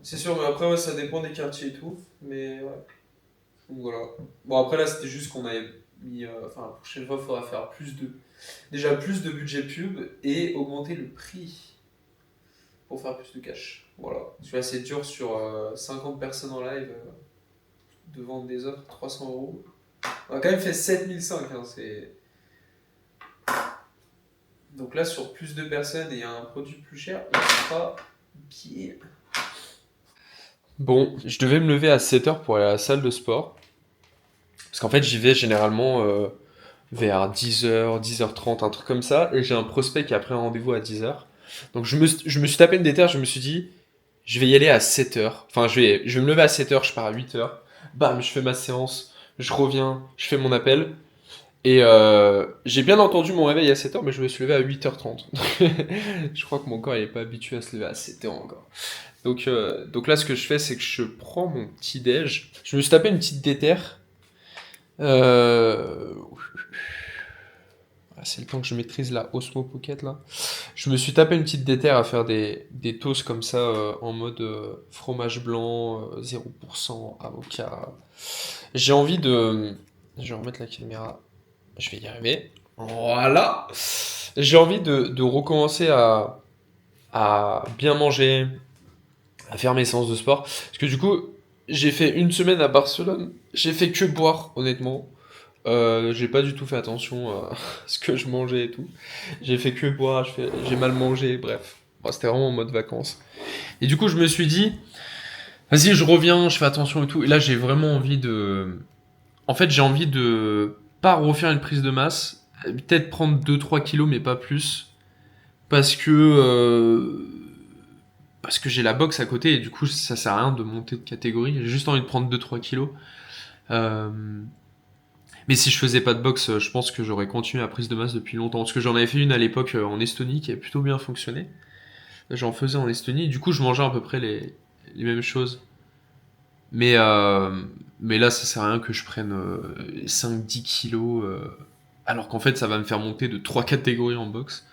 C'est sûr, mais après, ouais, ça dépend des quartiers et tout. Mais ouais. Donc voilà. Bon, après, là, c'était juste qu'on avait mis. Enfin, la prochaine fois, il faudra faire plus de. Déjà plus de budget pub et augmenter le prix pour faire plus de cash. Voilà. Je suis assez dur sur 50 personnes en live de vendre des offres 300 euros. On a quand même fait 7005. Hein, donc là, sur plus de personnes et un produit plus cher, on sera bien. Bon, je devais me lever à 7 heures pour aller à la salle de sport. Parce qu'en fait, j'y vais généralement vers 10 heures, 10 h 30, un truc comme ça. Et j'ai un prospect qui a pris un rendez-vous à 10 heures. Donc je me suis tapé une déterre, je me suis dit, je vais y aller à 7 heures. Enfin, je vais me lever à 7 heures, je pars à 8 heures. Bam, je fais ma séance, je reviens, je fais mon appel. Et j'ai bien entendu mon réveil à 7 heures, mais je me suis levé à 8 h 30. Je crois que mon corps n'est pas habitué à se lever à 7 heures encore. Donc là, ce que je fais, c'est que je prends mon petit déj. Je me suis tapé une petite déterre. Euh, c'est le temps que je maîtrise la Osmo Pocket là. Je me suis tapé une petite déterre à faire des toasts comme ça en mode fromage blanc, 0% avocat. J'ai envie de. Je vais remettre la caméra. Je vais y arriver. Voilà. J'ai envie de recommencer à bien manger, à faire mes séances de sport. Parce que du coup, j'ai fait une semaine à Barcelone. J'ai fait que boire, honnêtement. J'ai pas du tout fait attention à ce que je mangeais et tout. J'ai fait que boire, j'ai mal mangé, bref. Bon, c'était vraiment en mode vacances. Et du coup, je me suis dit, vas-y, je reviens, je fais attention et tout. Et là, j'ai vraiment envie de. En fait, j'ai envie de pas refaire une prise de masse. Peut-être prendre 2-3 kilos, mais pas plus. Parce que. Parce que j'ai la boxe à côté et du coup, ça sert à rien de monter de catégorie. J'ai juste envie de prendre 2-3 kilos. Euh, Mais si je faisais pas de boxe, je pense que j'aurais continué la prise de masse depuis longtemps. Parce que j'en avais fait une à l'époque en Estonie qui avait plutôt bien fonctionné. J'en faisais en Estonie. Du coup, je mangeais à peu près les mêmes choses. Mais, euh, mais là, ça sert à rien que je prenne 5-10 kilos. Alors qu'en fait, ça va me faire monter de 3 catégories en boxe.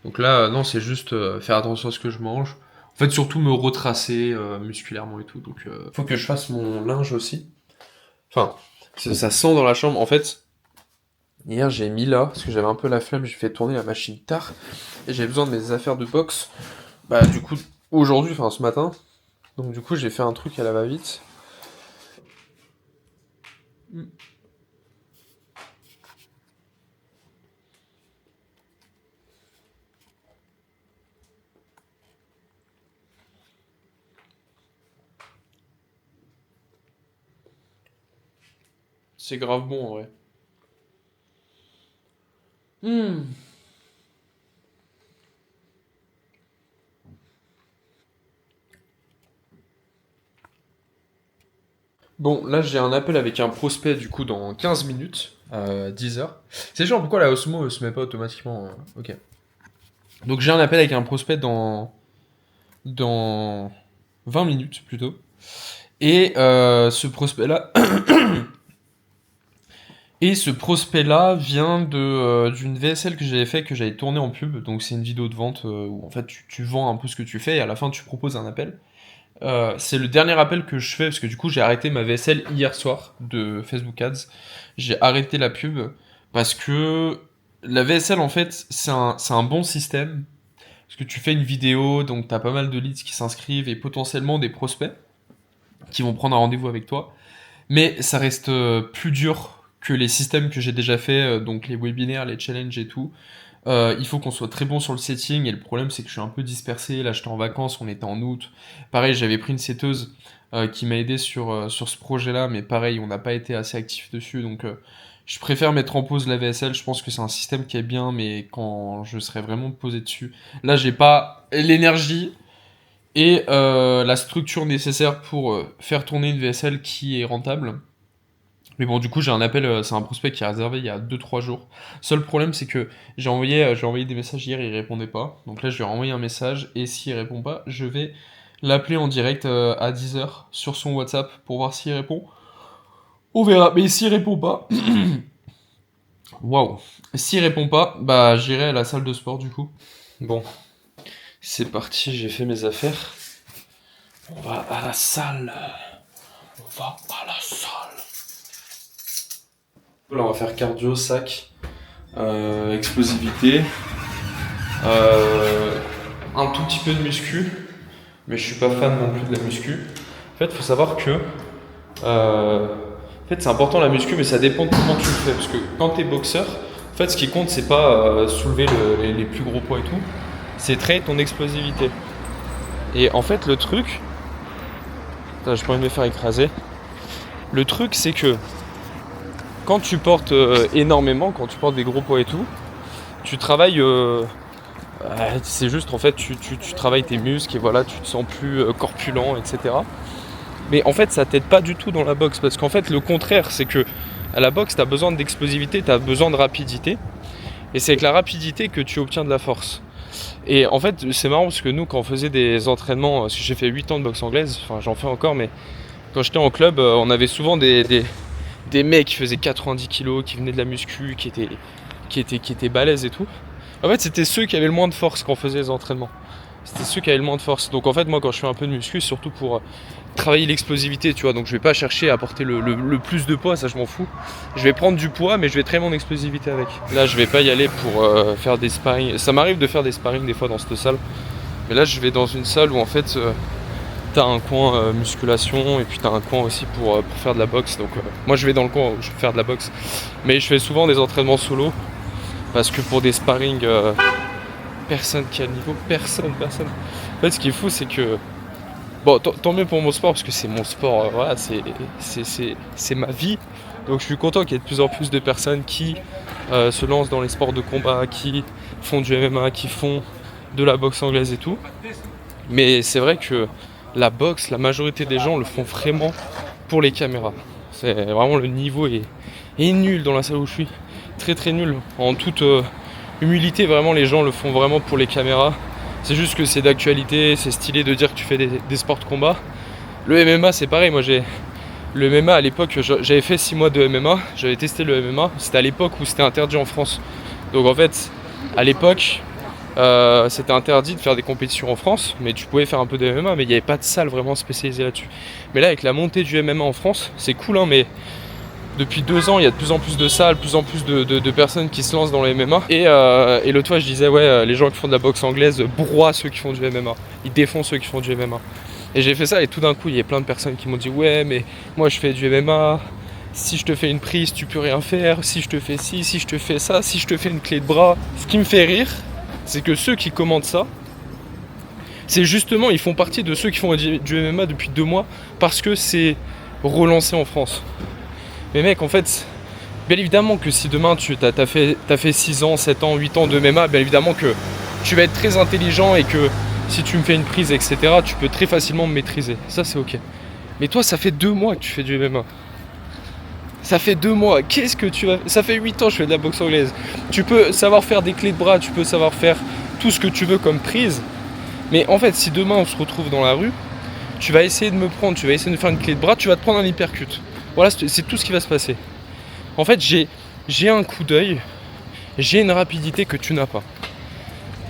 Donc là, non, c'est juste faire attention à ce que je mange. En fait, surtout me retracer musculairement et tout. Donc, faut que je fasse mon linge aussi. Enfin, ça sent dans la chambre. En fait, hier, j'ai mis là, parce que j'avais un peu la flemme, j'ai fait tourner la machine tard, et j'avais besoin de mes affaires de boxe. Bah, du coup, aujourd'hui, enfin ce matin, donc du coup, j'ai fait un truc à la va-vite. C'est grave bon en vrai. Hmm. Bon, là, j'ai un appel avec un prospect, du coup, dans 15 minutes, à 10 heures. C'est genre pourquoi la Osmo se met pas automatiquement. Ok. Donc, j'ai un appel avec un prospect dans 20 minutes, plutôt. Et ce prospect-là, Et ce prospect-là vient d'une VSL que j'avais fait, que j'avais tourné en pub. Donc c'est une vidéo de vente où en fait tu vends un peu ce que tu fais et à la fin tu proposes un appel. C'est le dernier appel que je fais parce que du coup j'ai arrêté ma VSL hier soir de Facebook Ads. J'ai arrêté la pub parce que la VSL en fait c'est un bon système. Parce que tu fais une vidéo, donc tu as pas mal de leads qui s'inscrivent et potentiellement des prospects qui vont prendre un rendez-vous avec toi. Mais ça reste plus dur que les systèmes que j'ai déjà fait, donc les webinaires, les challenges et tout. Il faut qu'on soit très bon sur le setting et le problème c'est que je suis un peu dispersé. Là j'étais en vacances, on était en août. Pareil, j'avais pris une setteuse qui m'a aidé sur ce projet-là, mais pareil, on n'a pas été assez actif dessus. Donc je préfère mettre en pause la VSL. Je pense que c'est un système qui est bien, mais quand je serai vraiment posé dessus. Là j'ai pas l'énergie et la structure nécessaire pour faire tourner une VSL qui est rentable. Mais bon, du coup, j'ai un appel, c'est un prospect qui a réservé il y a 2-3 jours. Seul problème, c'est que j'ai envoyé des messages hier, il répondait pas. Donc là, je lui ai renvoyé un message, et s'il répond pas, je vais l'appeler en direct à 10 heures sur son WhatsApp pour voir s'il répond. On verra, mais s'il répond pas, waouh. S'il répond pas, bah j'irai à la salle de sport du coup. Bon, c'est parti, j'ai fait mes affaires. On va à la salle. On va à la salle. Là, on va faire cardio, sac, explosivité, un tout petit peu de muscu, mais je suis pas fan non plus de la muscu. En fait, il faut savoir que en fait, c'est important la muscu, mais ça dépend de comment tu le fais. Parce que quand tu es boxeur, en fait, ce qui compte, c'est pas soulever les plus gros poids et tout, c'est traiter ton explosivité. Et en fait, le truc, putain, j'ai pas envie de me faire écraser. Le truc, c'est que quand tu portes énormément, quand tu portes des gros poids et tout, tu travailles. C'est juste, en fait, tu travailles tes muscles et voilà, tu te sens plus corpulent, etc. Mais en fait, ça t'aide pas du tout dans la boxe parce qu'en fait, le contraire, c'est que à la boxe, tu as besoin d'explosivité, tu as besoin de rapidité. Et c'est avec la rapidité que tu obtiens de la force. Et en fait, c'est marrant parce que nous, quand on faisait des entraînements, parce que j'ai fait 8 ans de boxe anglaise, enfin j'en fais encore, mais quand j'étais en club, on avait souvent des mecs qui faisaient 90 kilos, qui venaient de la muscu, qui étaient balèzes et tout. En fait, c'était ceux qui avaient le moins de force quand on faisait les entraînements. C'était ceux qui avaient le moins de force. Donc en fait, moi, quand je fais un peu de muscu, c'est surtout pour travailler l'explosivité, tu vois. Donc je vais pas chercher à porter le plus de poids, ça je m'en fous. Je vais prendre du poids, mais je vais traiter mon explosivité avec. Là, je vais pas y aller pour faire des sparring. Ça m'arrive de faire des sparring des fois dans cette salle. Mais là, je vais dans une salle où en fait, t'as un coin musculation et puis t'as un coin aussi pour faire de la boxe. Donc moi, je vais dans le coin où je peux faire de la boxe. Mais je fais souvent des entraînements solo. Parce que pour des sparring, personne qui a le niveau, personne. En fait, ce qui est fou, c'est que bon, tant mieux pour mon sport, parce que c'est mon sport, voilà, c'est ma vie. Donc je suis content qu'il y ait de plus en plus de personnes qui se lancent dans les sports de combat, qui font du MMA, qui font de la boxe anglaise et tout. Mais c'est vrai que la boxe, la majorité des gens le font vraiment pour les caméras. C'est vraiment le niveau est nul dans la salle où je suis. Très très nul. En toute humilité, vraiment les gens le font vraiment pour les caméras. C'est juste que c'est d'actualité, c'est stylé de dire que tu fais des sports de combat. Le MMA c'est pareil, le MMA à l'époque, j'avais fait 6 mois de MMA, j'avais testé le MMA, c'était à l'époque où c'était interdit en France. Donc en fait, à l'époque, c'était interdit de faire des compétitions en France, mais tu pouvais faire un peu de MMA, mais il n'y avait pas de salle vraiment spécialisée là-dessus. Mais là avec la montée du MMA en France, c'est cool hein, mais depuis 2 ans, il y a de plus en plus de salles, de plus en plus de personnes qui se lancent dans le MMA. Et l'autre fois, je disais, ouais, les gens qui font de la boxe anglaise broient ceux qui font du MMA. Ils défont ceux qui font du MMA. Et j'ai fait ça, et tout d'un coup, il y a plein de personnes qui m'ont dit, ouais, mais moi, je fais du MMA. Si je te fais une prise, tu peux rien faire. Si je te fais ci, si je te fais ça, si je te fais une clé de bras. Ce qui me fait rire, c'est que ceux qui commentent ça, c'est justement, ils font partie de ceux qui font du MMA depuis 2 mois parce que c'est relancé en France. Mais mec, en fait, bien évidemment que si demain t'as fait 6 ans, 7 ans, 8 ans de MMA, bien évidemment que tu vas être très intelligent et que si tu me fais une prise, etc., tu peux très facilement me maîtriser. Ça, c'est ok. Mais toi, ça fait 2 mois que tu fais du MMA. Ça fait 2 mois. Qu'est-ce que tu vas... Ça fait 8 ans que je fais de la boxe anglaise. Tu peux savoir faire des clés de bras, tu peux savoir faire tout ce que tu veux comme prise. Mais en fait, si demain on se retrouve dans la rue, tu vas essayer de me prendre, tu vas essayer de me faire une clé de bras, tu vas te prendre un hypercute. Voilà, c'est tout ce qui va se passer. En fait, j'ai un coup d'œil, j'ai une rapidité que tu n'as pas.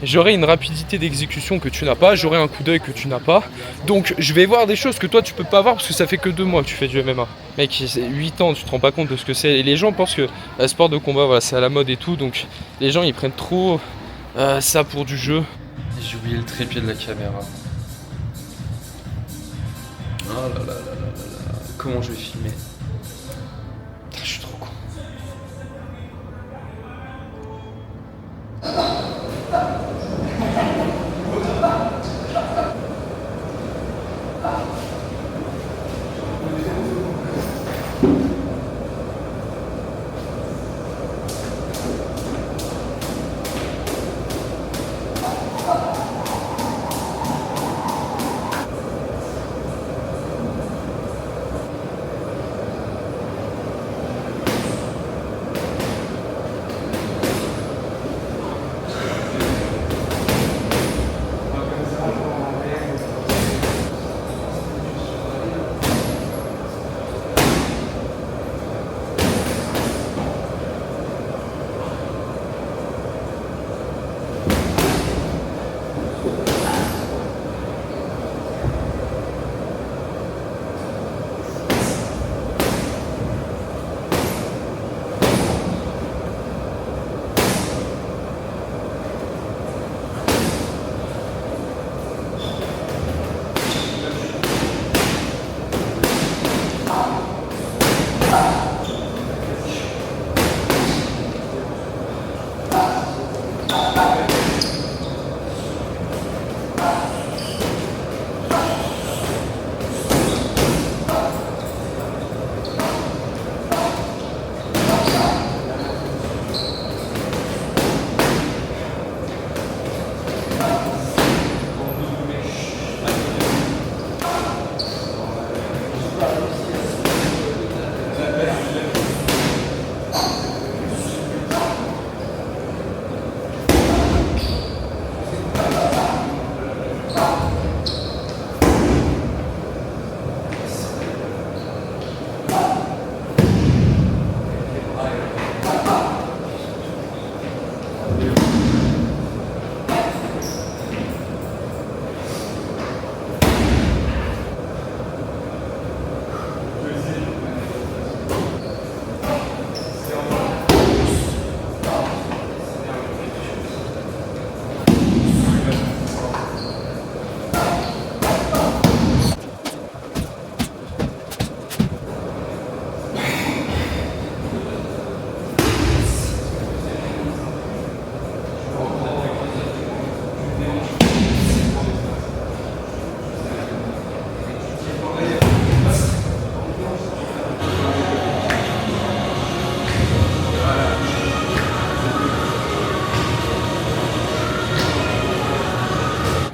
J'aurai une rapidité d'exécution que tu n'as pas, j'aurai un coup d'œil que tu n'as pas. Donc je vais voir des choses que toi tu peux pas voir parce que ça fait que 2 mois que tu fais du MMA. Mec, c'est 8 ans, tu te rends pas compte de ce que c'est. Et les gens pensent que le sport de combat, voilà, c'est à la mode et tout. Donc les gens ils prennent trop ça pour du jeu. J'ai oublié le trépied de la caméra. Oh là là là là là là. Comment je vais filmer? Putain, je suis trop con.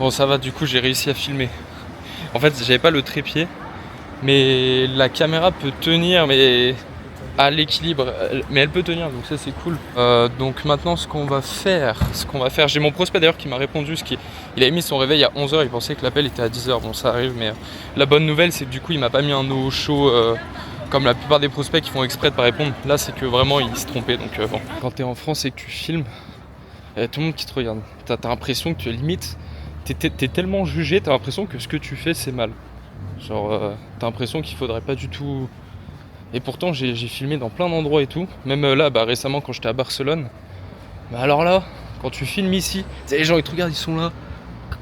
Bon, ça va, du coup, j'ai réussi à filmer. En fait, j'avais pas le trépied, mais la caméra peut tenir, mais à l'équilibre, mais elle peut tenir, donc ça c'est cool. Donc maintenant ce qu'on va faire, j'ai mon prospect d'ailleurs qui m'a répondu, il avait mis son réveil à 11h, il pensait que l'appel était à 10h, bon ça arrive, mais la bonne nouvelle c'est que du coup il m'a pas mis un no show comme la plupart des prospects qui font exprès de pas répondre. Là c'est que vraiment il se trompait, donc bon. Quand t'es en France et que tu filmes, il y a tout le monde qui te regarde, t'as l'impression que tu es limite, t'es tellement jugé, t'as l'impression que ce que tu fais c'est mal. Genre t'as l'impression qu'il faudrait pas du tout. Et pourtant j'ai filmé dans plein d'endroits et tout. Même là récemment quand j'étais à Barcelone. Mais alors là, quand tu filmes ici, les gens ils te regardent, ils sont là.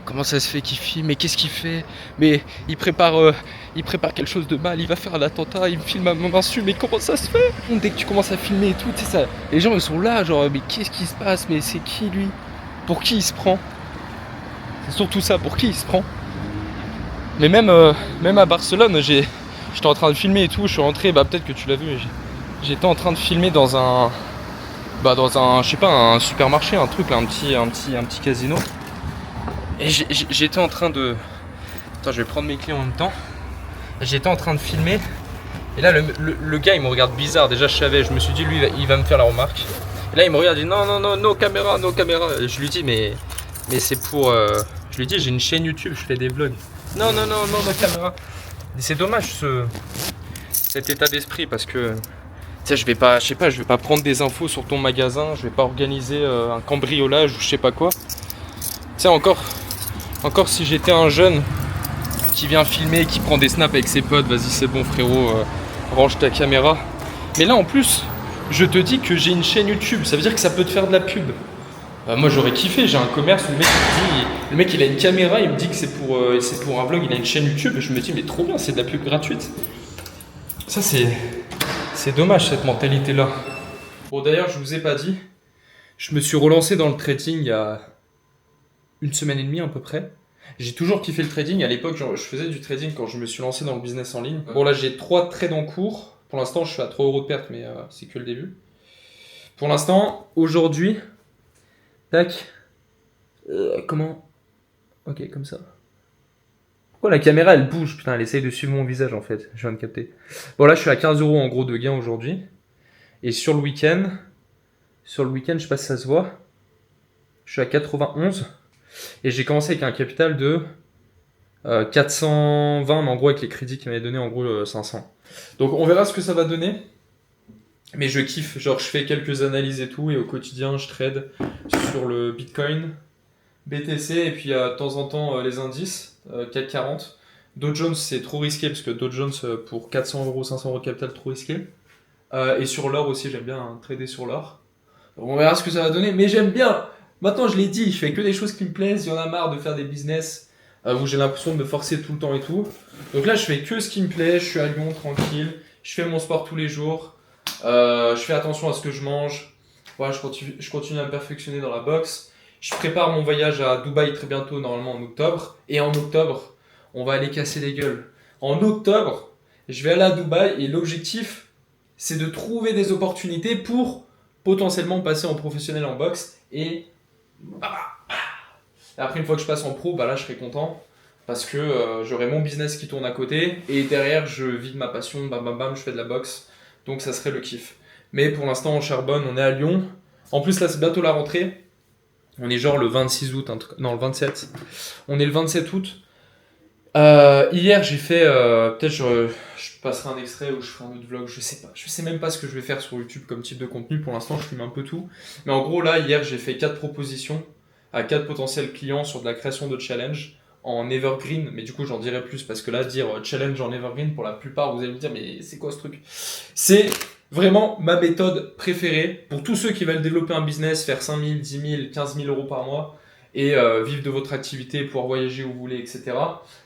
Comment ça se fait qu'il filme? Mais qu'est-ce qu'il fait? Mais il prépare quelque chose de mal, il va faire un attentat, il me filme à mon insu, mais comment ça se fait? Dès que tu commences à filmer et tout, tu sais ça. Les gens ils sont là, genre mais qu'est-ce qui se passe? Mais c'est qui lui? Pour qui il se prend? C'est surtout ça, pour qui il se prend? Mais même à Barcelone, j'étais en train de filmer et tout, je suis rentré, peut-être que tu l'as vu, mais j'étais en train de filmer dans un, je sais pas, un supermarché, un truc là, un petit casino. Et j'étais en train de. Attends, je vais prendre mes clés en même temps. J'étais en train de filmer. Et là, le gars, il me regarde bizarre. Déjà, je savais, je me suis dit, lui, il va me faire la remarque. Et là, il me regarde, il dit, non, non, non, no caméra, no caméra. Et je lui dis, mais c'est pour. Je lui dis, j'ai une chaîne YouTube, je fais des vlogs. Non, non, non, non, no caméra. Et c'est dommage cet état d'esprit parce que. Tu sais, je vais pas prendre des infos sur ton magasin, je vais pas organiser un cambriolage ou je sais pas quoi. Tu sais, encore si j'étais un jeune qui vient filmer, qui prend des snaps avec ses potes, vas-y c'est bon frérot, range ta caméra. Mais là en plus, je te dis que j'ai une chaîne YouTube, ça veut dire que ça peut te faire de la pub. Moi j'aurais kiffé, j'ai un commerce où le mec il a une caméra, il me dit que c'est pour un vlog, il a une chaîne YouTube, et je me dis mais trop bien, c'est de la pub gratuite. Ça c'est dommage cette mentalité là. Bon d'ailleurs je vous ai pas dit, je me suis relancé dans le trading il y a une semaine et demie à peu près. J'ai toujours kiffé le trading. À l'époque, je faisais du trading quand je me suis lancé dans le business en ligne. Bon, là, j'ai 3 trades en cours. Pour l'instant, je suis à 3 euros de perte, mais c'est que le début. Pour l'instant, aujourd'hui, tac. Comment? Ok, comme ça. Pourquoi la caméra elle bouge? Putain, elle essaye de suivre mon visage en fait. Je viens de capter. Bon, là, je suis à 15 euros en gros de gain aujourd'hui. Et sur le week-end, je sais pas si ça se voit. Je suis à 91. Et j'ai commencé avec un capital de 420, mais en gros avec les crédits qu'il m'avait donné, en gros 500. Donc on verra ce que ça va donner. Mais je kiffe, genre je fais quelques analyses et tout, et au quotidien je trade sur le Bitcoin, BTC, et puis de temps en temps les indices, CAC 40. Dow Jones c'est trop risqué, parce que Dow Jones pour 400 euros, 500 euros de capital, trop risqué. Et sur l'or aussi, j'aime bien trader sur l'or. Donc on verra ce que ça va donner, mais j'aime bien. Maintenant, je l'ai dit, je fais que des choses qui me plaisent. Il y en a marre de faire des business où j'ai l'impression de me forcer tout le temps et tout. Donc là, je fais que ce qui me plaît. Je suis à Lyon, tranquille. Je fais mon sport tous les jours. Je fais attention à ce que je mange. Voilà, je continue à me perfectionner dans la boxe. Je prépare mon voyage à Dubaï très bientôt, normalement en octobre. Et en octobre, on va aller casser les gueules. En octobre, je vais aller à Dubaï et l'objectif, c'est de trouver des opportunités pour potentiellement passer en professionnel en boxe et après une fois que je passe en pro, là je serai content parce que j'aurai mon business qui tourne à côté et derrière je vis de ma passion, bam bam bam, je fais de la boxe, donc ça serait le kiff. Mais pour l'instant on charbonne, on est à Lyon. En plus là c'est bientôt la rentrée. On est genre le 26 août, non le 27. On est le 27 août. Hier j'ai fait, peut-être je passerai un extrait ou je ferai un autre vlog, je sais pas. Je sais même pas ce que je vais faire sur YouTube comme type de contenu, pour l'instant je filme un peu tout. Mais en gros là, hier j'ai fait 4 propositions à 4 potentiels clients sur de la création de challenge en evergreen. Mais du coup j'en dirai plus parce que là dire challenge en evergreen, pour la plupart vous allez me dire mais c'est quoi ce truc? C'est vraiment ma méthode préférée pour tous ceux qui veulent développer un business, faire 5 000, 10 000, 15 000 euros par mois et vivre de votre activité, pouvoir voyager où vous voulez, etc.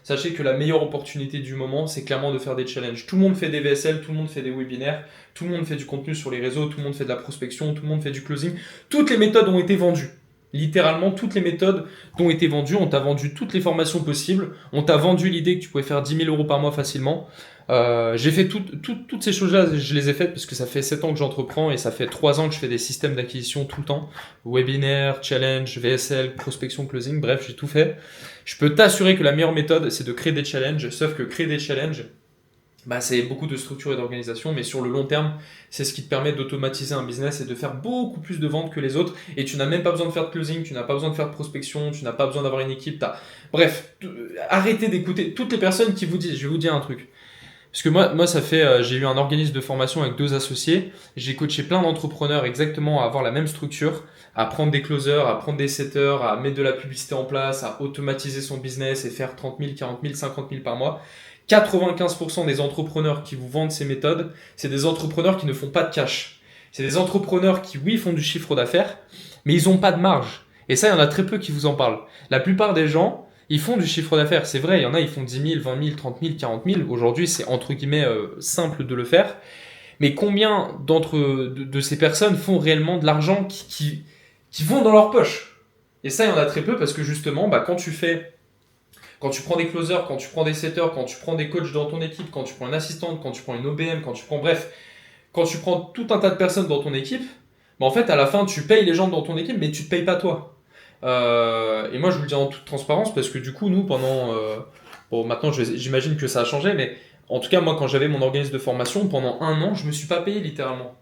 Sachez que la meilleure opportunité du moment, c'est clairement de faire des challenges. Tout le monde fait des VSL, tout le monde fait des webinaires, tout le monde fait du contenu sur les réseaux, tout le monde fait de la prospection, tout le monde fait du closing. Toutes les méthodes ont été vendues. littéralement toutes les méthodes t'ont été vendues, on t'a vendu toutes les formations possibles, on t'a vendu l'idée que tu pouvais faire 10 000 euros par mois facilement. J'ai fait toutes ces choses-là, je les ai faites parce que ça fait 7 ans que j'entreprends et ça fait 3 ans que je fais des systèmes d'acquisition tout le temps. Webinaire, challenge, VSL, prospection, closing, bref, j'ai tout fait. Je peux t'assurer que la meilleure méthode, c'est de créer des challenges, sauf que créer des challenges, bah, c'est beaucoup de structure et d'organisation, mais sur le long terme, c'est ce qui te permet d'automatiser un business et de faire beaucoup plus de ventes que les autres. Et tu n'as même pas besoin de faire de closing, tu n'as pas besoin de faire de prospection, tu n'as pas besoin d'avoir une équipe. Bref, arrêtez d'écouter toutes les personnes qui vous disent, je vais vous dire un truc. Parce que moi ça fait, j'ai eu un organisme de formation avec 2 associés, j'ai coaché plein d'entrepreneurs exactement à avoir la même structure, à prendre des closers, à prendre des setters, à mettre de la publicité en place, à automatiser son business et faire 30 000, 40 000, 50 000 par mois. 95% des entrepreneurs qui vous vendent ces méthodes, c'est des entrepreneurs qui ne font pas de cash. C'est des entrepreneurs qui, oui, font du chiffre d'affaires, mais ils n'ont pas de marge. Et ça, il y en a très peu qui vous en parlent. La plupart des gens, ils font du chiffre d'affaires. C'est vrai, il y en a, ils font 10 000, 20 000, 30 000, 40 000. Aujourd'hui, c'est entre guillemets simple de le faire. Mais combien de ces personnes font réellement de l'argent qui vont dans leur poche? Et ça, il y en a très peu parce que justement, bah, quand tu prends des closers, quand tu prends des setters, quand tu prends des coachs dans ton équipe, quand tu prends une assistante, quand tu prends une OBM, quand tu prends tout un tas de personnes dans ton équipe, bah en fait, à la fin, tu payes les gens dans ton équipe, mais tu te payes pas toi. Et moi, je vous le dis en toute transparence, parce que du coup, nous, bon, maintenant, j'imagine que ça a changé, mais en tout cas, moi, quand j'avais mon organisme de formation, pendant 1 an, je me suis pas payé littéralement.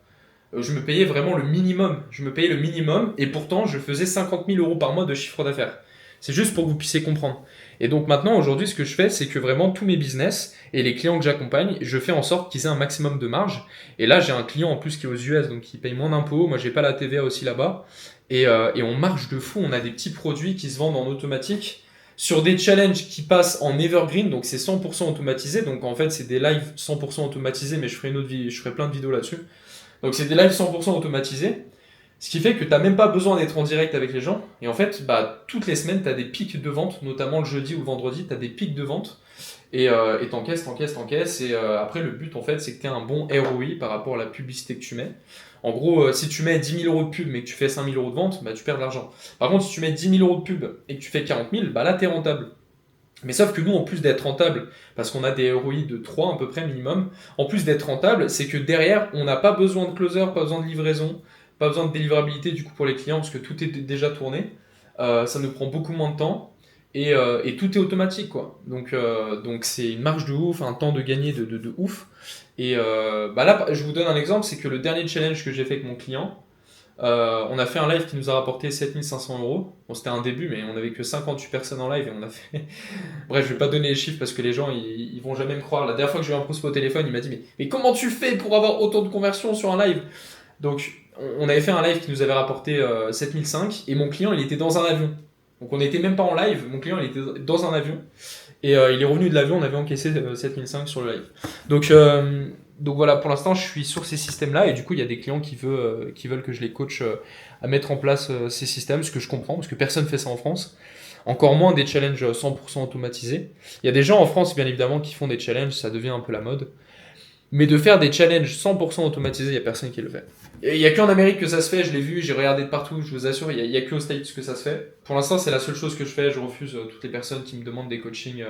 Je me payais vraiment le minimum. Je me payais le minimum, et pourtant, je faisais 50 000 euros par mois de chiffre d'affaires. C'est juste pour que vous puissiez comprendre. Et donc maintenant, aujourd'hui, ce que je fais, c'est que vraiment tous mes business et les clients que j'accompagne, je fais en sorte qu'ils aient un maximum de marge. Et là, j'ai un client en plus qui est aux US, donc qui paye moins d'impôts. Moi, j'ai pas la TVA aussi là-bas. Et on marche de fou. On a des petits produits qui se vendent en automatique sur des challenges qui passent en evergreen, donc c'est 100% automatisé. Donc en fait, c'est des lives 100% automatisés, mais je ferai plein de vidéos là-dessus. Donc c'est des lives 100% automatisés. Ce qui fait que tu n'as même pas besoin d'être en direct avec les gens. Et en fait, bah, toutes les semaines, tu as des pics de vente, notamment le jeudi ou le vendredi, tu as des pics de vente. Et t'encaisses. Et après, le but, en fait, c'est que tu aies un bon ROI par rapport à la publicité que tu mets. En gros, si tu mets 10 000 euros de pub mais que tu fais 5 000 euros de vente, bah, tu perds de l'argent. Par contre, si tu mets 10 000 euros de pub et que tu fais 40 000, bah, là, tu es rentable. Mais sauf que nous, en plus d'être rentable, parce qu'on a des ROI de 3 à peu près minimum, en plus d'être rentable, c'est que derrière, on n'a pas besoin de closer, pas besoin de livraison, pas besoin de délivrabilité du coup pour les clients parce que tout est déjà tourné. Ça nous prend beaucoup moins de temps et tout est automatique quoi. Donc c'est une marge de ouf, un temps de gagner de ouf. Et bah là, je vous donne un exemple, c'est que le dernier challenge que j'ai fait avec mon client, on a fait un live qui nous a rapporté 7 500 euros. Bon, c'était un début, mais on avait que 58 personnes en live et on a fait. Bref, je vais pas donner les chiffres parce que les gens ils vont jamais me croire. La dernière fois que j'ai eu un prospect au téléphone, il m'a dit mais comment tu fais pour avoir autant de conversions sur un live? Donc, on avait fait un live qui nous avait rapporté 7005 et mon client il était dans un avion. Donc on n'était même pas en live, mon client il était dans un avion et il est revenu de l'avion, on avait encaissé 7005 sur le live. Donc voilà, pour l'instant je suis sur ces systèmes-là et du coup il y a des clients qui veulent que je les coach à mettre en place ces systèmes, ce que je comprends parce que personne fait ça en France. Encore moins des challenges 100% automatisés. Il y a des gens en France bien évidemment qui font des challenges, ça devient un peu la mode. Mais de faire des challenges 100% automatisés, il n'y a personne qui le fait. Il n'y a qu'en Amérique que ça se fait, je l'ai vu, j'ai regardé de partout, je vous assure, il n'y a que aux States que ça se fait. Pour l'instant, c'est la seule chose que je fais, je refuse toutes les personnes qui me demandent des coachings,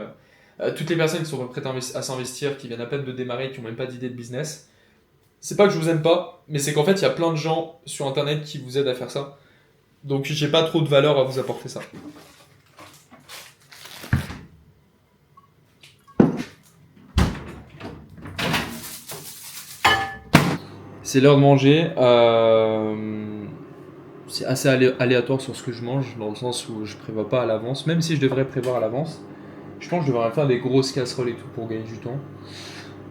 toutes les personnes qui sont prêtes à s'investir, qui viennent à peine de démarrer, qui n'ont même pas d'idée de business. C'est pas que je vous aime pas, mais c'est qu'en fait, il y a plein de gens sur Internet qui vous aident à faire ça. Donc j'ai pas trop de valeur à vous apporter ça. C'est l'heure de manger. C'est assez aléatoire sur ce que je mange, dans le sens où je prévois pas à l'avance. Même si je devrais prévoir à l'avance, je pense que je devrais faire des grosses casseroles et tout pour gagner du temps.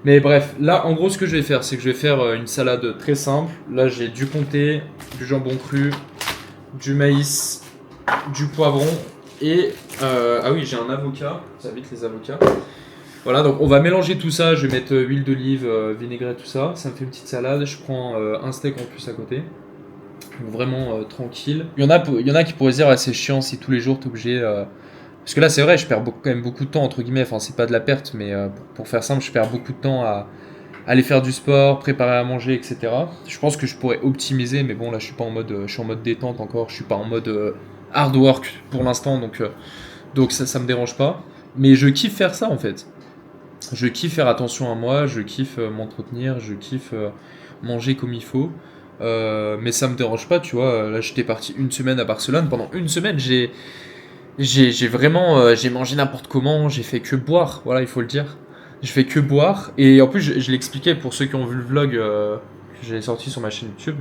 Mais bref, là, en gros, ce que je vais faire, c'est que je vais faire une salade très simple. Là, j'ai du comté, du jambon cru, du maïs, du poivron et... ah oui, j'ai un avocat. Ça évite les avocats. Voilà, donc on va mélanger tout ça, je vais mettre huile d'olive, vinaigrette, tout ça. Ça me fait une petite salade, je prends un steak en plus à côté. Donc vraiment tranquille. Il y en a qui pourraient se dire, ouais, c'est chiant si tous les jours t'es obligé... Parce que là, c'est vrai, je perds quand même beaucoup de temps, entre guillemets. Enfin, c'est pas de la perte, mais pour faire simple, je perds beaucoup de temps à aller faire du sport, préparer à manger, etc. Je pense que je pourrais optimiser, mais bon, là, je suis pas en mode, je suis en mode détente encore. Je suis pas en mode hard work pour l'instant, donc ça me dérange pas. Mais je kiffe faire ça en fait. Je kiffe faire attention à moi, je kiffe m'entretenir, je kiffe manger comme il faut. Mais ça me dérange pas, tu vois. Là, j'étais parti une semaine à Barcelone. Pendant une semaine, j'ai vraiment j'ai mangé n'importe comment. J'ai fait que boire. Voilà, il faut le dire. Je fais que boire. Et en plus, je l'expliquais pour ceux qui ont vu le vlog que j'ai sorti sur ma chaîne YouTube.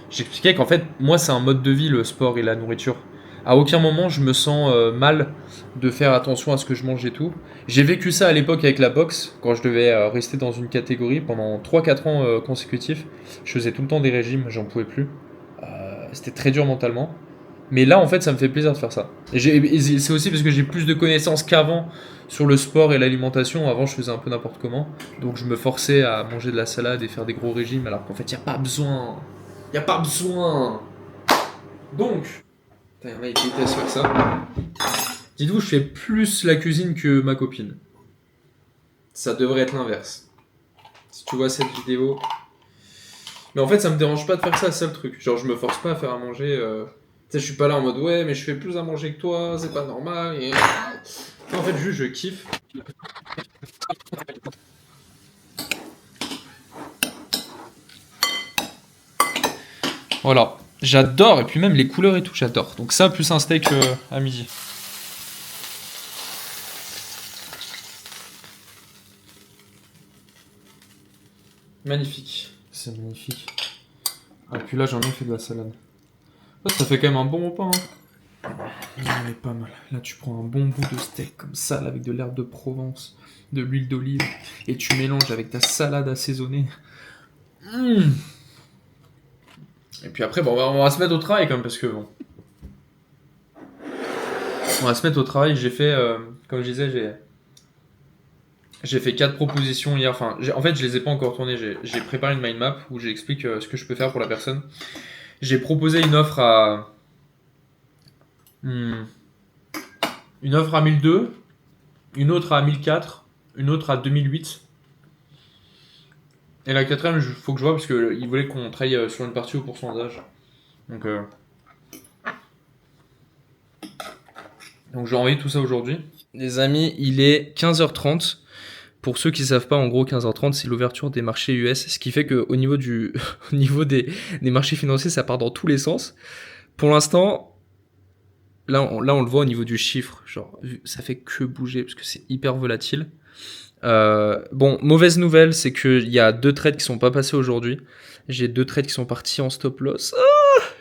J'expliquais qu'en fait, moi, c'est un mode de vie, le sport et la nourriture. À aucun moment, je me sens mal de faire attention à ce que je mange et tout. J'ai vécu ça à l'époque avec la boxe, quand je devais rester dans une catégorie pendant 3 4 ans consécutifs. Je faisais tout le temps des régimes, j'en pouvais plus. C'était très dur mentalement. Mais là, en fait, ça me fait plaisir de faire ça. Et c'est aussi parce que j'ai plus de connaissances qu'avant sur le sport et l'alimentation. Avant, je faisais un peu n'importe comment. Donc, je me forçais à manger de la salade et faire des gros régimes, alors qu'en fait, il n'y a pas besoin. Il n'y a pas besoin. Donc, putain, y en a qui détestent faire ça. Dites-vous, je fais plus la cuisine que ma copine. Ça devrait être l'inverse. Si tu vois cette vidéo. Mais en fait, ça me dérange pas de faire ça, c'est ça le truc. Genre, je me force pas à faire à manger. Tu sais, je suis pas là en mode ouais, mais je fais plus à manger que toi, c'est pas normal. Et... Non, en fait, juste, je kiffe. Voilà. J'adore, et puis même les couleurs et tout, j'adore. Donc, ça, plus un steak à midi. Magnifique. C'est magnifique. Ah, puis là, j'en ai fait de la salade. Ça fait quand même un bon repas. Elle est pas mal. Là, tu prends un bon bout de steak comme ça, là, avec de l'herbe de Provence, de l'huile d'olive, et tu mélanges avec ta salade assaisonnée. Et puis après, bon, on va se mettre au travail quand même, parce que bon. On va se mettre au travail. J'ai fait, comme je disais, j'ai fait 4 propositions hier. Enfin, en fait, je les ai pas encore tournées. J'ai préparé une mind map où j'explique ce que je peux faire pour la personne. J'ai proposé une offre à. Une offre à 1002, une autre à 1004, une autre à 2008. Et la quatrième, il faut que je vois parce qu'il voulait qu'on travaille sur une partie au pourcentage. Donc je vais envoyer tout ça aujourd'hui. Les amis, il est 15h30. Pour ceux qui ne savent pas, en gros, 15h30, c'est l'ouverture des marchés US. Ce qui fait qu'au niveau, au niveau des marchés financiers, ça part dans tous les sens. Pour l'instant, là, on le voit au niveau du chiffre. Genre, ça fait que bouger parce que c'est hyper volatile. Bon, mauvaise nouvelle, c'est qu'il y a 2 trades qui sont pas passés aujourd'hui. J'ai 2 trades qui sont partis en stop loss.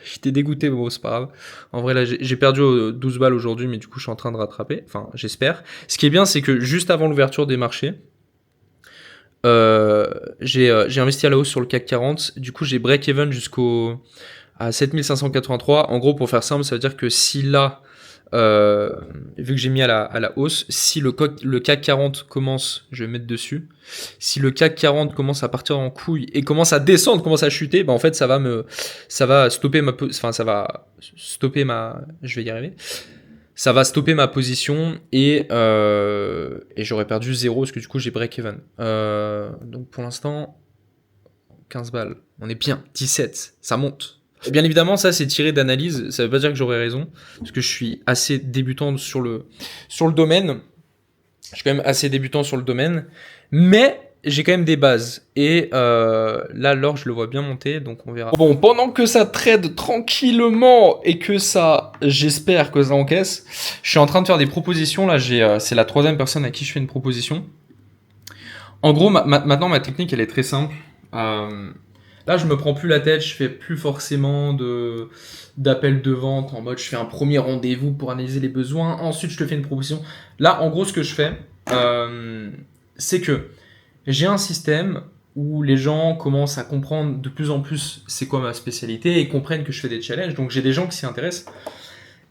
J'étais dégoûté, bon, c'est pas grave. En vrai, là, j'ai perdu 12 balles aujourd'hui, mais du coup, je suis en train de rattraper. Enfin, j'espère. Ce qui est bien, c'est que juste avant l'ouverture des marchés, j'ai investi à la hausse sur le CAC 40. Du coup, j'ai break-even à 7583. En gros, pour faire simple, ça veut dire que si là, vu que j'ai mis à la hausse, si le CAC 40 commence, je vais mettre dessus, si le CAC 40 commence à partir en couille et commence à descendre, commence à chuter, bah en fait ça va stopper je vais y arriver, ça va stopper ma position et j'aurais perdu 0 parce que du coup j'ai break even. Donc pour l'instant 15 balles, on est bien, 17, ça monte. Et bien évidemment, ça c'est tiré d'analyse, ça veut pas dire que j'aurai raison, parce que je suis assez débutant sur le domaine. Je suis quand même assez débutant sur le domaine, mais j'ai quand même des bases. Et là, l'or, je le vois bien monter, donc on verra. Bon, pendant que ça trade tranquillement et que ça, j'espère que ça encaisse, je suis en train de faire des propositions. Là, c'est la 3e personne à qui je fais une proposition. En gros, maintenant, ma technique, elle est très simple. Là, je me prends plus la tête, je fais plus forcément d'appel de vente en mode je fais un premier rendez-vous pour analyser les besoins, ensuite je te fais une proposition. Là, en gros, ce que je fais, c'est que j'ai un système où les gens commencent à comprendre de plus en plus c'est quoi ma spécialité et comprennent que je fais des challenges. Donc j'ai des gens qui s'y intéressent.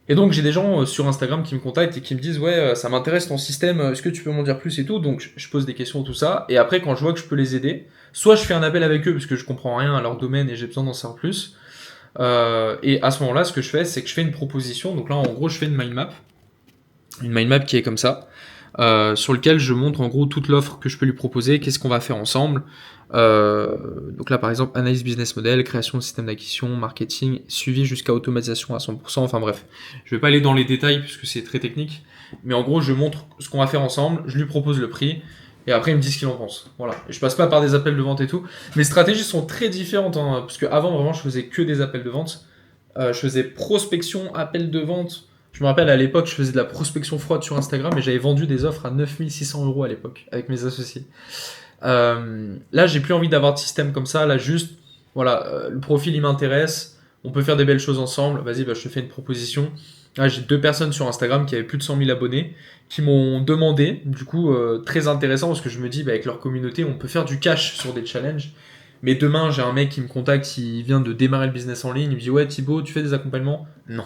Et donc j'ai des gens sur Instagram qui me contactent et qui me disent ouais, ça m'intéresse ton système, est-ce que tu peux m'en dire plus et tout. Donc je pose des questions, tout ça, et après quand je vois que je peux les aider, soit je fais un appel avec eux parce que je comprends rien à leur domaine et j'ai besoin d'en savoir plus, et à ce moment-là ce que je fais c'est que je fais une proposition. Donc là en gros je fais une mind map qui est comme ça. sur lequel je montre en gros toute l'offre que je peux lui proposer, qu'est-ce qu'on va faire ensemble. Donc là, par exemple, analyse business model, création de système d'acquisition, marketing, suivi jusqu'à automatisation à 100%. Enfin bref, je vais pas aller dans les détails puisque c'est très technique. Mais en gros, je montre ce qu'on va faire ensemble, je lui propose le prix, et après il me dit ce qu'il en pense. Voilà. Et je passe pas par des appels de vente et tout. Mes stratégies sont très différentes, hein, parce que avant vraiment je faisais que des appels de vente. Je faisais prospection, appel de vente. Je me rappelle à l'époque, je faisais de la prospection froide sur Instagram et j'avais vendu des offres à 9600 € à l'époque avec mes associés. Là, j'ai plus envie d'avoir de système comme ça. Là, juste, voilà, le profil il m'intéresse. On peut faire des belles choses ensemble. Vas-y, bah, je te fais une proposition. Là, j'ai 2 personnes sur Instagram qui avaient plus de 100 000 abonnés qui m'ont demandé. Du coup, très intéressant parce que je me dis, bah, avec leur communauté, on peut faire du cash sur des challenges. Mais demain, j'ai un mec qui me contacte, il vient de démarrer le business en ligne. Il me dit, ouais, Thibaut, tu fais des accompagnements? Non.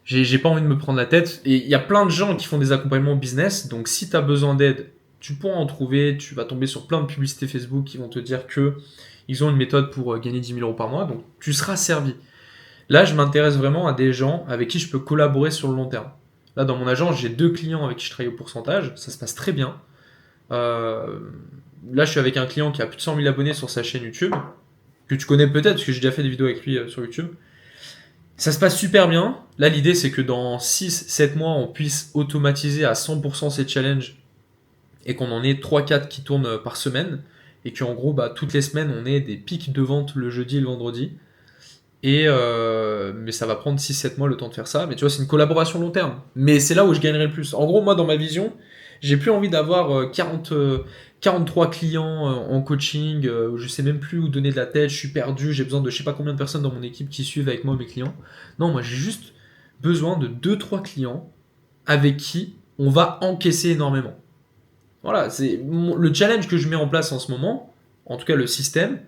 J'ai pas envie de me prendre la tête. Et il y a plein de gens qui font des accompagnements business. Donc, si tu as besoin d'aide, tu pourras en trouver. Tu vas tomber sur plein de publicités Facebook qui vont te dire que ils ont une méthode pour gagner 10 000 € par mois. Donc, tu seras servi. Là, je m'intéresse vraiment à des gens avec qui je peux collaborer sur le long terme. Là, dans mon agence, j'ai 2 clients avec qui je travaille au pourcentage. Ça se passe très bien. Euh, Là, je suis avec un client qui a plus de 100 000 abonnés sur sa chaîne YouTube, que tu connais peut-être, parce que j'ai déjà fait des vidéos avec lui sur YouTube. Ça se passe super bien. Là, l'idée, c'est que dans 6-7 mois, on puisse automatiser à 100% ces challenges et qu'on en ait 3-4 qui tournent par semaine. Et qu'en gros, bah, toutes les semaines, on ait des pics de vente le jeudi et le vendredi. Mais ça va prendre 6-7 mois le temps de faire ça. Mais tu vois, c'est une collaboration long terme. Mais c'est là où je gagnerai le plus. En gros, moi, dans ma vision, j'ai plus envie d'avoir 43 clients en coaching, je sais même plus où donner de la tête, je suis perdu, j'ai besoin de je sais pas combien de personnes dans mon équipe qui suivent avec moi mes clients. Non, moi j'ai juste besoin de 2-3 clients avec qui on va encaisser énormément. Voilà, c'est le challenge que je mets en place en ce moment, en tout cas le système,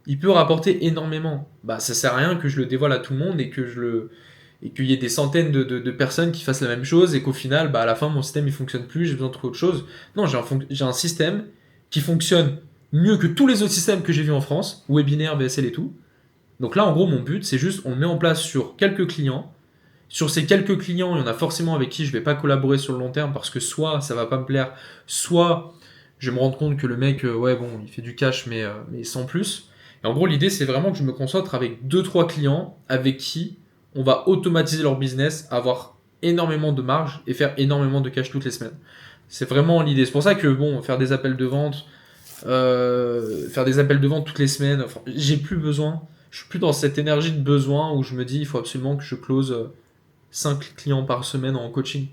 il peut rapporter énormément. Bah ça sert à rien que je le dévoile à tout le monde et qu'il y ait des centaines de personnes qui fassent la même chose et qu'au final, bah, à la fin, mon système il fonctionne plus, j'ai besoin de trouver autre chose. Non, j'ai un système qui fonctionne mieux que tous les autres systèmes que j'ai vus en France, webinaire, VSL et tout. Donc là, en gros, mon but, c'est juste, on le met en place sur quelques clients. Sur ces quelques clients, il y en a forcément avec qui je vais pas collaborer sur le long terme parce que soit ça va pas me plaire, soit je vais me rendre compte que le mec, ouais, bon, il fait du cash, mais sans plus. Et en gros, l'idée, c'est vraiment que je me concentre avec 2-3 clients avec qui on va automatiser leur business, avoir énormément de marge et faire énormément de cash toutes les semaines. C'est vraiment l'idée. C'est pour ça que, bon, faire des appels de vente toutes les semaines, enfin, j'ai plus besoin. Je suis plus dans cette énergie de besoin où je me dis, il faut absolument que je close 5 clients par semaine en coaching.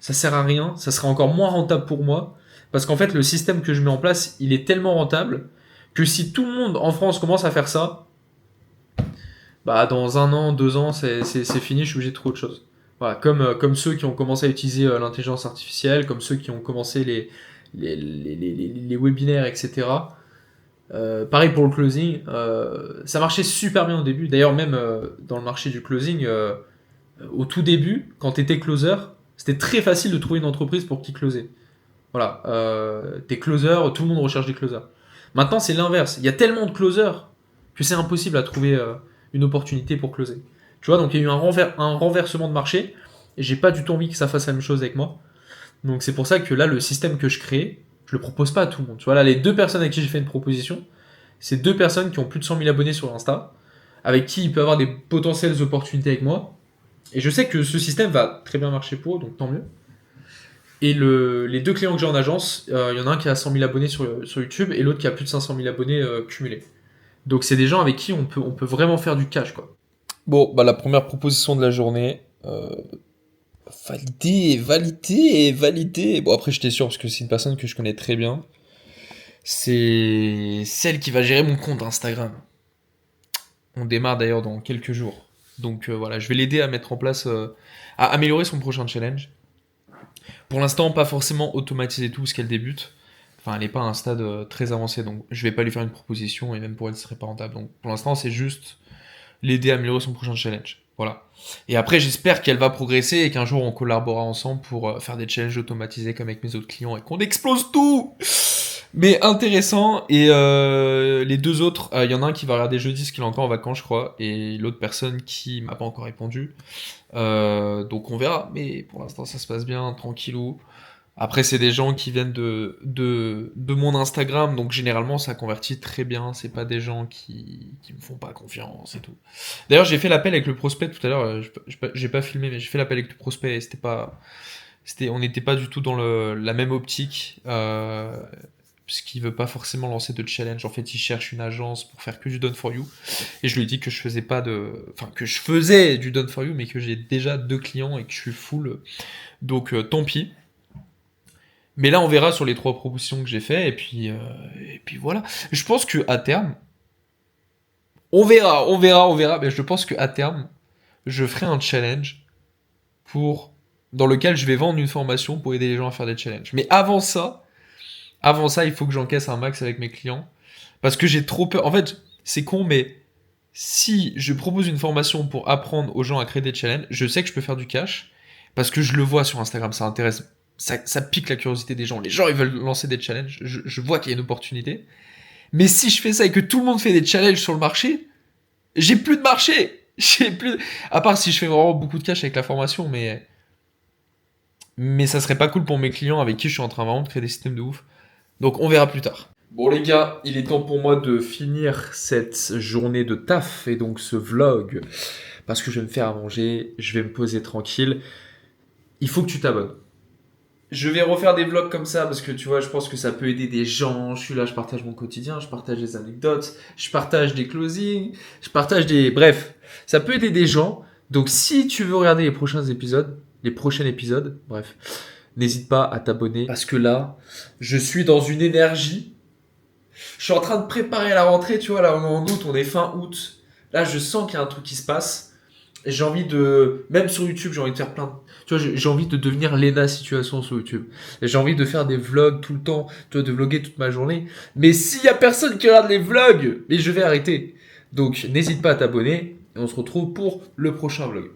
Ça sert à rien, ça sera encore moins rentable pour moi, parce qu'en fait, le système que je mets en place, il est tellement rentable que si tout le monde en France commence à faire ça, bah dans 1 an, 2 ans, c'est fini, je suis obligé de trouver autre chose. Voilà, comme ceux qui ont commencé à utiliser l'intelligence artificielle, comme ceux qui ont commencé les webinaires, etc. Pareil pour le closing, ça marchait super bien au début. D'ailleurs, même dans le marché du closing, au tout début, quand tu étais closer, c'était très facile de trouver une entreprise pour qui closer. Voilà, t'es closer, tout le monde recherche des closers. Maintenant, c'est l'inverse. Il y a tellement de closers que c'est impossible à trouver une opportunité pour closer. Tu vois, donc il y a eu un renversement de marché et j'ai pas du tout envie que ça fasse la même chose avec moi. Donc c'est pour ça que là, le système que je crée, je le propose pas à tout le monde. Tu vois, là, les 2 personnes à qui j'ai fait une proposition, c'est 2 personnes qui ont plus de 100 000 abonnés sur Insta, avec qui il peut avoir des potentielles opportunités avec moi. Et je sais que ce système va très bien marcher pour eux, donc tant mieux. Et les 2 clients que j'ai en agence, il y en a un qui a 100 000 abonnés sur YouTube et l'autre qui a plus de 500 000 abonnés cumulés. Donc c'est des gens avec qui on peut vraiment faire du cash, quoi. Bon, bah la première proposition de la journée, validée. Bon, après, j'étais sûr parce que c'est une personne que je connais très bien. C'est celle qui va gérer mon compte Instagram. On démarre d'ailleurs dans quelques jours. Donc voilà, je vais l'aider à mettre en place, à améliorer son prochain challenge. Pour l'instant, pas forcément automatiser tout parce qu'elle débute. Enfin, elle n'est pas à un stade très avancé, donc je vais pas lui faire une proposition et même pour elle, ce serait pas rentable. Donc pour l'instant, c'est juste l'aider à améliorer son prochain challenge. Voilà. Et après, j'espère qu'elle va progresser et qu'un jour on collaborera ensemble pour faire des challenges automatisés comme avec mes autres clients et qu'on explose tout. Mais intéressant. Et les 2 autres, il y en a un qui va regarder jeudi parce qu'il est encore en vacances, je crois, et l'autre personne qui m'a pas encore répondu. Donc on verra. Mais pour l'instant, ça se passe bien, tranquillou. Après, c'est des gens qui viennent de mon Instagram, donc généralement ça convertit très bien. C'est pas des gens qui me font pas confiance et tout. D'ailleurs, j'ai fait l'appel avec le prospect tout à l'heure. J'ai pas filmé, mais j'ai fait l'appel avec le prospect et on n'était pas du tout dans la même optique. Parce qu'il veut pas forcément lancer de challenge. En fait, il cherche une agence pour faire que du done for you. Et je lui ai dit que je faisais pas que je faisais du done for you, mais que j'ai déjà 2 clients et que je suis full. Donc, tant pis. Mais là, on verra sur les 3 propositions que j'ai fait, et puis voilà. Je pense que à terme, on verra, mais je pense que à terme, je ferai un challenge dans lequel je vais vendre une formation pour aider les gens à faire des challenges. Mais avant ça, il faut que j'encaisse un max avec mes clients, parce que j'ai trop peur. En fait, c'est con, mais si je propose une formation pour apprendre aux gens à créer des challenges, je sais que je peux faire du cash, parce que je le vois sur Instagram, ça intéresse, ça pique la curiosité des gens. Les gens, ils veulent lancer des challenges. Je vois qu'il y a une opportunité. Mais si je fais ça et que tout le monde fait des challenges sur le marché, j'ai plus de marché. J'ai plus. À part si je fais vraiment beaucoup de cash avec la formation, mais ça serait pas cool pour mes clients avec qui je suis en train vraiment de créer des systèmes de ouf. Donc on verra plus tard. Bon les gars, il est temps pour moi de finir cette journée de taf et donc ce vlog. Parce que je vais me faire à manger, je vais me poser tranquille. Il faut que tu t'abonnes. Je vais refaire des vlogs comme ça parce que tu vois, je pense que ça peut aider des gens. Je suis là, je partage mon quotidien, je partage des anecdotes, je partage des closings, je partage des... Bref, ça peut aider des gens. Donc si tu veux regarder les prochains épisodes, bref, n'hésite pas à t'abonner parce que là, je suis dans une énergie. Je suis en train de préparer la rentrée, tu vois, là on est en août, on est fin août. Là, je sens qu'il y a un truc qui se passe. Et j'ai envie de... Même sur YouTube, j'ai envie de faire plein de... Tu vois, j'ai envie de devenir Lena Situation sur YouTube. Et j'ai envie de faire des vlogs tout le temps, tu vois, de vlogger toute ma journée. Mais s'il y a personne qui regarde les vlogs, mais je vais arrêter. Donc, n'hésite pas à t'abonner. Et on se retrouve pour le prochain vlog.